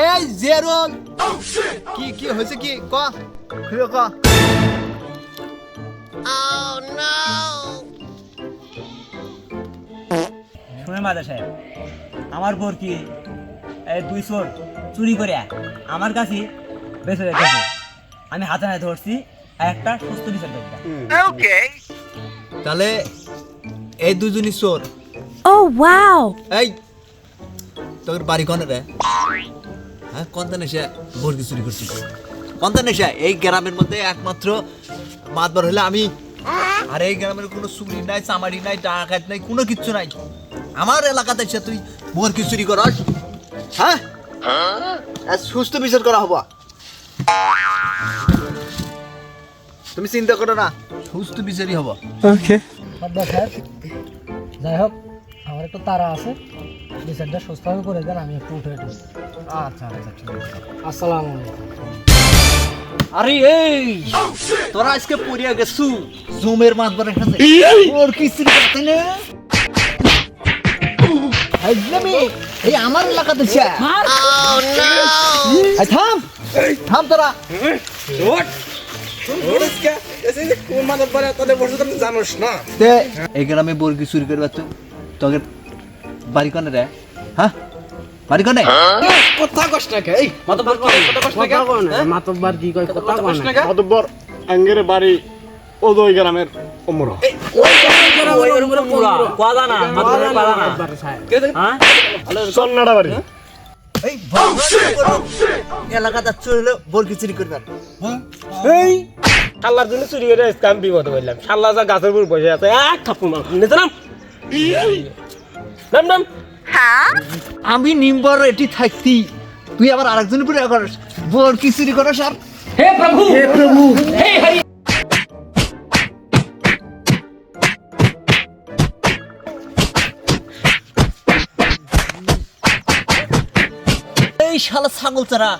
এই জেরুল কি কি হয়েছে কি ক খুলে ক শুনে মাদা সাহেব আমার বোর কি এই 2 চোর চুরি করে আমার কাছে বেঁচে রেখেছে আমি হাতে হাতে ধরছি আর একটা সুস্থ বিচার দেখবা ওকে তাহলে এই দুজনই চোর Oh wow! এই তোর বাড়ি কোনে রে হ্যাঁ কোনটা নেশা মুরগি চুরি করছিস কোনটা নেশা এই গ্রামের মধ্যে একমাত্র মাতবার হলে আমি আর এই গ্রামের কোনো চুরি নাই চামারি নাই ডাকাত নাই কোনো কিচ্ছু নাই আমার এলাকাতে এসে তুই মুরগি চুরি করস হ্যাঁ সুস্থ বিচার করা হবো তুমি চিন্তা করো না সুস্থ বিচারই হবো যাই হোক আমার একটু তারা আছে বিচারটা সুস্থভাবে করে দেন আমি একটু উঠে আচ্ছা আচ্ছা ঠিক আছে আসসালামু আলাইকুম আরে এই তোরা আজকে পড়িয়া গেছু জুমের মাতবারের কাছে ওর কি চুরি করতে না আজলামি এই আমার এলাকাতে ছে এই থাম থাম তোরা তে এই গ্রামে বর্গি চুরি করবা তো তোকে বাড়ি কোনে রে হ্যাঁ বাড়ি কোনে কথা কষ্ট কে এই মাতব্বর কথা কষ্ট কে মাতব্বর কি কয় কথা কয় না মাতব্বর আঙ্গের বাড়ি ওদই গ্রামের ওমর সন্নাড়া বাড়ি এই এলাকাতে চুরি বর্গি চুরি করবেন এই শাল্লার জন্য চুরি করে কাম বিপদ বললাম শাল্লা যা গাছের উপর বসে আছে এক থাপ্পড় মার নিতে নাম নাম নাম আমি নিম্বর এটি থাকতি তুই আবার আরেকজনের উপরে করিস বর্গি চুরি করিস আর হে প্রভু হে হরি এই শালা ছাগল চারা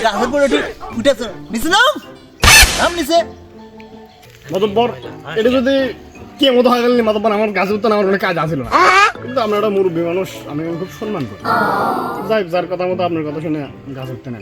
গাছের উপরে এটি উঠেছে নিচে নাম নিচে মাতব্বর এটা যদি কে মতো হয়ে গেল মাতব্বর আমার গাছে উঠতে আমার কোনো কাজ আসছিল না কিন্তু আমরা একটা মুরব্বী মানুষ আমি খুব সম্মান করি যাই যার কথা মতো আপনার কথা শুনে গাছ উঠতে না